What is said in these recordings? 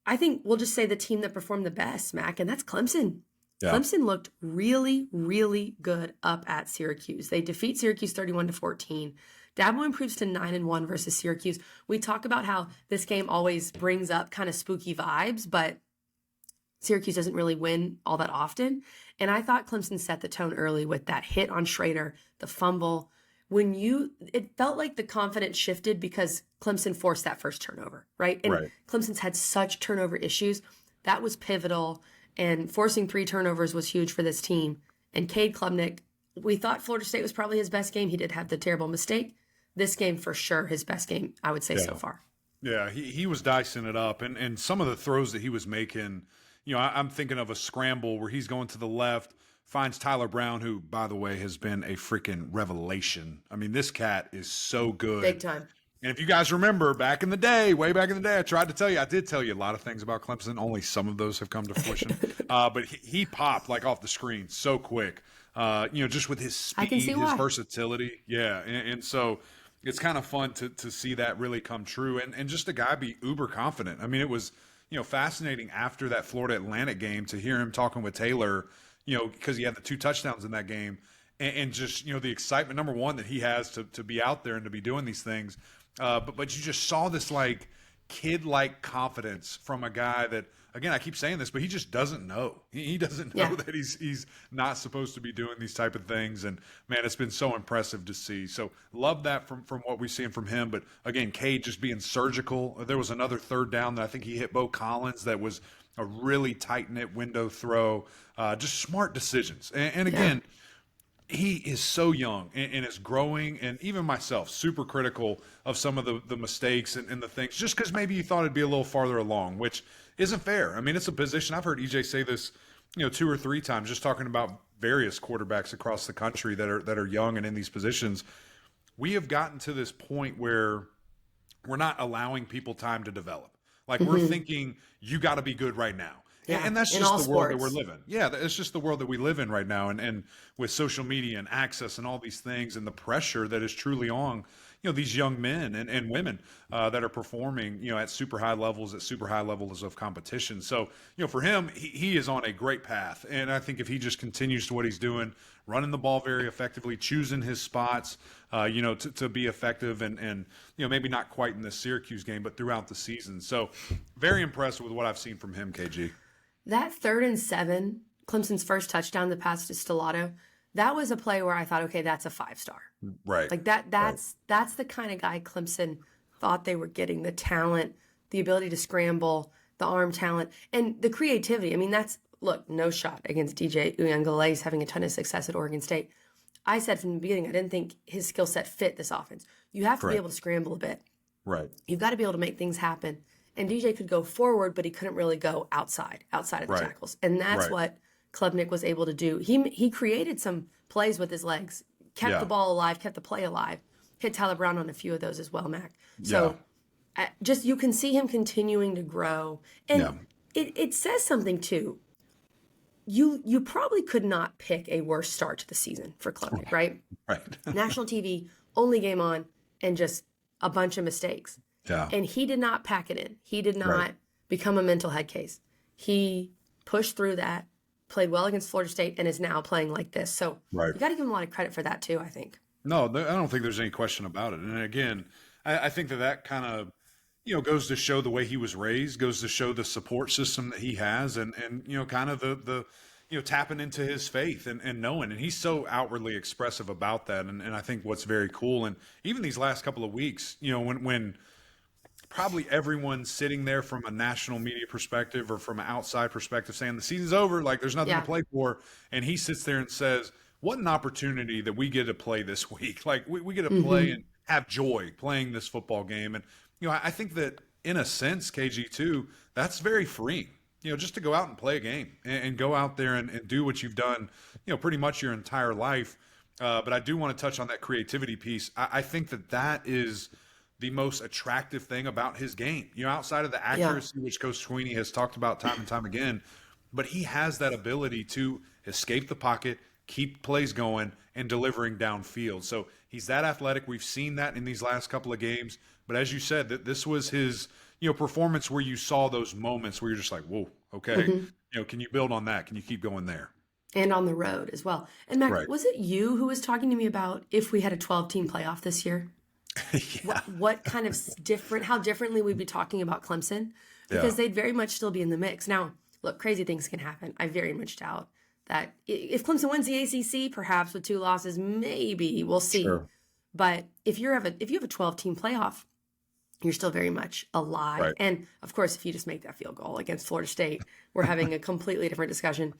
I think we'll just say the team that performed the best, Mac, and that's Clemson. Yeah. Clemson looked really, really good up at Syracuse. They defeat Syracuse 31-14. Dabo improves to 9-1 versus Syracuse. We talk about how this game always brings up kind of spooky vibes, but Syracuse doesn't really win all that often. And I thought Clemson set the tone early with that hit on Schrader, the fumble. It felt like the confidence shifted because Clemson forced that first turnover, right? And Right. Clemson's had such turnover issues. That was pivotal. And forcing 3 turnovers was huge for this team. And Cade Klubnik, we thought Florida State was probably his best game. He did have the terrible mistake. This game, for sure, his best game, I would say, so far. Yeah, he was dicing it up. And some of the throws that he was making, I'm thinking of a scramble where he's going to the left, finds Tyler Brown, who, by the way, has been a freaking revelation. I mean, this cat is so good. Big time. And if you guys remember, back in the day, way back in the day, I did tell you a lot of things about Clemson. Only some of those have come to fruition. But he popped like off the screen so quick, just with his speed, his versatility. Yeah. And so it's kind of fun to see that really come true. And just a guy be uber confident. I mean, it was, fascinating after that Florida Atlantic game to hear him talking with Taylor, because he had the 2 touchdowns in that game. And just, the excitement, number one, that he has to be out there and to be doing these things. But you just saw this like kid-like confidence from a guy that, again, I keep saying this, but he just doesn't know. He doesn't know that he's not supposed to be doing these type of things. And man, it's been so impressive to see. So love that from what we've seen from him. But again, Cade just being surgical. There was another third down that I think he hit Bo Collins that was a really tight-knit window throw. Just smart decisions. And again, he is so young and is growing, and even myself, super critical of some of the mistakes and the things, just because maybe you thought it'd be a little farther along, which isn't fair. I mean, it's a position. I've heard EJ say this, 2 or 3 times, just talking about various quarterbacks across the country that are young and in these positions. We have gotten to this point where we're not allowing people time to develop. Like we're thinking you got to be good right now. Yeah, and that's just the world that we're living. Yeah, it's just the world that we live in right now. And with social media and access and all these things and the pressure that is truly on, these young men and women that are performing, at super high levels of competition. So, for him, he is on a great path. And I think if he just continues to what he's doing, running the ball very effectively, choosing his spots, to be effective and maybe not quite in the Syracuse game, but throughout the season. So very impressed with what I've seen from him, KG. That 3rd and 7, Clemson's first touchdown, the pass to Stellato, that was a play where I thought, okay, that's a 5-star. Right. Like that's the kind of guy Clemson thought they were getting, the talent, the ability to scramble, the arm talent, and the creativity. I mean, no shot against DJ Uyunglele's having a ton of success at Oregon State. I said from the beginning, I didn't think his skill set fit this offense. You have to be able to scramble a bit. Right. You've got to be able to make things happen. And DJ could go forward, but he couldn't really go outside of the tackles. And that's what Klubnik was able to do. He created some plays with his legs, kept the ball alive, kept the play alive, hit Tyler Brown on a few of those as well, Mac. So just you can see him continuing to grow. And it says something, too. You probably could not pick a worse start to the season for Klubnik, right? Right. National TV, only game on, and just a bunch of mistakes. Yeah. And he did not pack it in. He did not become a mental head case. He pushed through that, played well against Florida State, and is now playing like this. So you got to give him a lot of credit for that too, I think. No, I don't think there's any question about it. And again, I think that kind of, goes to show the way he was raised, goes to show the support system that he has and kind of the tapping into his faith and knowing. And he's so outwardly expressive about that. And I think what's very cool. And even these last couple of weeks, when probably everyone sitting there from a national media perspective or from an outside perspective saying the season's over, like there's nothing to play for. And he sits there and says, what an opportunity that we get to play this week. Like we get to play and have joy playing this football game. And, I think that in a sense, KG too, that's very freeing, just to go out and play a game and go out there and do what you've done, pretty much your entire life. But I do want to touch on that creativity piece. I think that is the most attractive thing about his game, outside of the accuracy, which Coach Sweeney has talked about time and time again, but he has that ability to escape the pocket, keep plays going, and delivering downfield. So he's that athletic. We've seen that in these last couple of games. But as you said, that this was his, performance where you saw those moments where you're just like, whoa, okay, can you build on that? Can you keep going there? And on the road as well. And Mac, Right. was it you who was talking to me about if we had a 12-team playoff this year? Yeah. What kind of different, how differently we'd be talking about Clemson? Because they'd very much still be in the mix. Now, look, crazy things can happen. I very much doubt that if Clemson wins the ACC, perhaps with 2 losses, maybe we'll see. Sure. But if you have a 12-team playoff, you're still very much alive. Right. And of course, if you just make that field goal against Florida State, we're having a completely different discussion.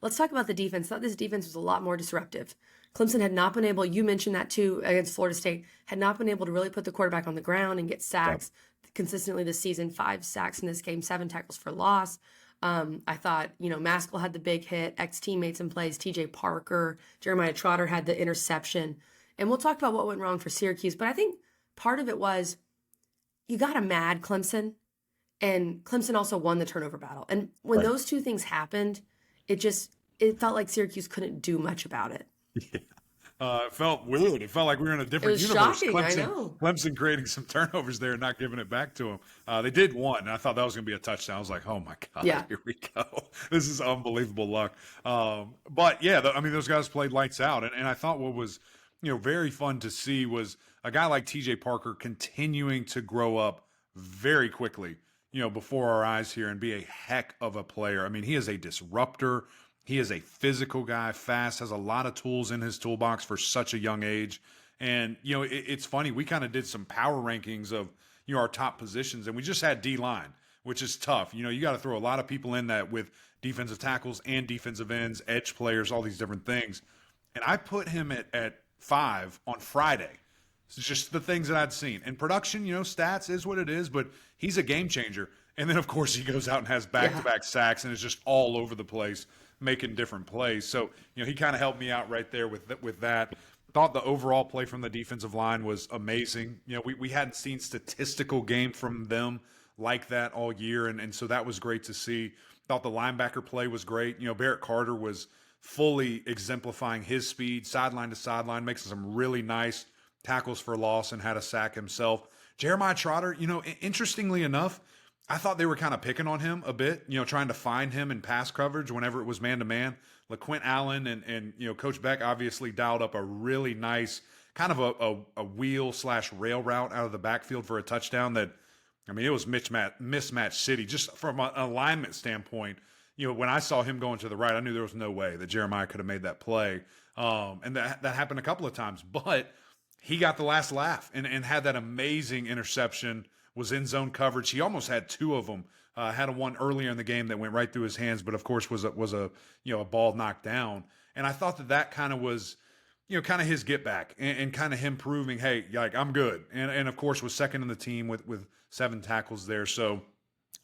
Let's talk about the defense. I thought this defense was a lot more disruptive. Clemson had not been able, you mentioned that too, against Florida State, had not been able to really put the quarterback on the ground and get sacks consistently this season. 5 sacks in this game, 7 tackles for loss. I thought, Maskell had the big hit, ex-teammates in plays, TJ Parker, Jeremiah Trotter had the interception. And we'll talk about what went wrong for Syracuse. But I think part of it was you got a mad Clemson, and Clemson also won the turnover battle. And when those two things happened, it felt like Syracuse couldn't do much about it. Yeah. It felt weird. It felt like we were in a different universe. Shocking, Clemson, I know. Clemson creating some turnovers there and not giving it back to them. They did one, and I thought that was going to be a touchdown. I was like, oh, my God, here we go. This is unbelievable luck. But, yeah, those guys played lights out. And I thought what was, very fun to see was a guy like TJ Parker continuing to grow up very quickly, before our eyes here and be a heck of a player. I mean, he is a disruptor. He is a physical guy, fast, has a lot of tools in his toolbox for such a young age. And, it's funny. We kind of did some power rankings of, our top positions, and we just had D-line, which is tough. You got to throw a lot of people in that with defensive tackles and defensive ends, edge players, all these different things. And I put him at 5 on Friday. It's just the things that I'd seen. And production, stats is what it is, but he's a game changer. And then, of course, he goes out and has back-to-back sacks and is just all over the place, making different plays. So, he kind of helped me out right there with that. Thought the overall play from the defensive line was amazing. We hadn't seen statistical game from them like that all year, and so that was great to see. Thought the linebacker play was great. Barrett Carter was fully exemplifying his speed, sideline to sideline, making some really nice tackles for loss and had a sack himself. Jeremiah Trotter, interestingly enough, I thought they were kind of picking on him a bit, trying to find him in pass coverage whenever it was man-to-man. LaQuint Allen and Coach Beck obviously dialed up a really nice kind of a wheel/rail route out of the backfield for a touchdown that, it was mismatch city. Just from an alignment standpoint, when I saw him going to the right, I knew there was no way that Jeremiah could have made that play. And that happened a couple of times. But he got the last laugh and had that amazing interception, was in zone coverage. He almost had 2 of them. Had one earlier in the game that went right through his hands, but of course was a ball knocked down. And I thought that kind of was, kind of his get back and kind of him proving, hey, like I'm good. And of course was second in the team with 7 tackles there. So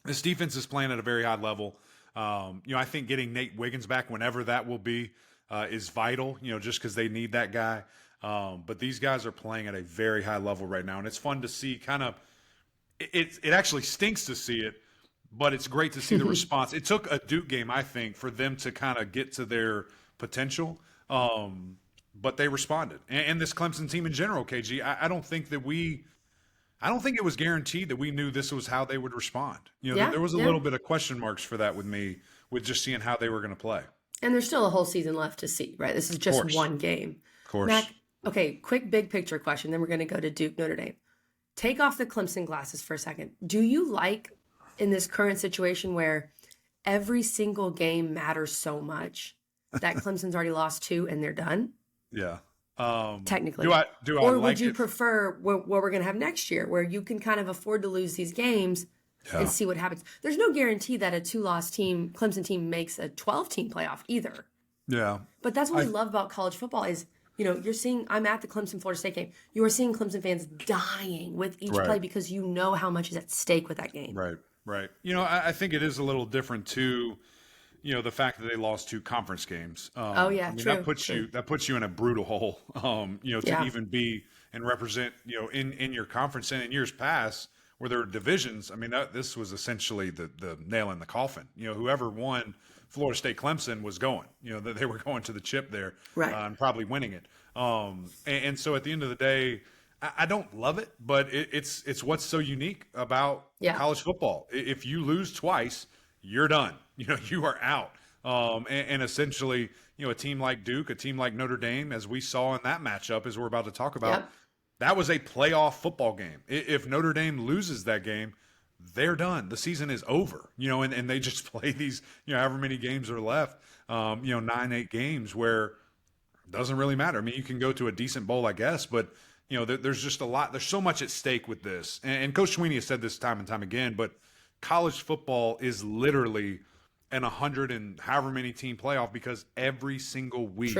this defense is playing at a very high level. I think getting Nate Wiggins back whenever that will be is vital, just because they need that guy. But these guys are playing at a very high level right now, and it's fun to see. Kind of, it actually stinks to see it, but it's great to see the response. It took a Duke game, I think, for them to kind of get to their potential, but they responded. And this Clemson team in general, KG, I don't think it was guaranteed that we knew this was how they would respond. There was a little bit of question marks for that with me, with just seeing how they were going to play. And there's still a whole season left to see, right? This is just one game. Of course. Mac, okay, quick big picture question, then we're going to go to Duke, Notre Dame. Take off the Clemson glasses for a second. Do you like, in this current situation where every single game matters so much, that Clemson's already lost 2 and they're done? Yeah. Technically. Do I or like would you it? prefer what we're going to have next year, where you can kind of afford to lose these games and see what happens? There's no guarantee that a 2-loss team, Clemson team, makes a 12-team playoff either. Yeah. But that's what we love about college football is, you're seeing, I'm at the Clemson-Florida State game. You are seeing Clemson fans dying with each play because you know how much is at stake with that game. Right. I think it is a little different too, the fact that they lost 2 conference games. True. That puts you in a brutal hole, to even be and represent, in your conference. And in years past where there were divisions, this was essentially the nail in the coffin. Whoever won Florida State Clemson was going, that they were going to the chip there and probably winning it. And so at the end of the day, I don't love it, but it's what's so unique about college football. If you lose twice, you're done. You are out. And essentially, a team like Duke, a team like Notre Dame, as we saw in that matchup, as we're about to talk about, that was a playoff football game. If Notre Dame loses that game, they're done. The season is over, and they just play these, however many games are left, 9-8 games where it doesn't really matter. I mean, you can go to a decent bowl, I guess, but there's just a lot. There's so much at stake with this. And Coach Sweeney has said this time and time again, but college football is literally an 100 and however many team playoff because every single week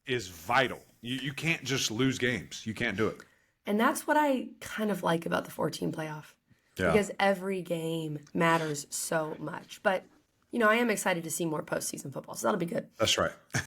is vital. You can't just lose games. You can't do it. And that's what I kind of like about the 4-team playoff. Yeah. Because every game matters so much. But, I am excited to see more postseason football, so that'll be good. That's right.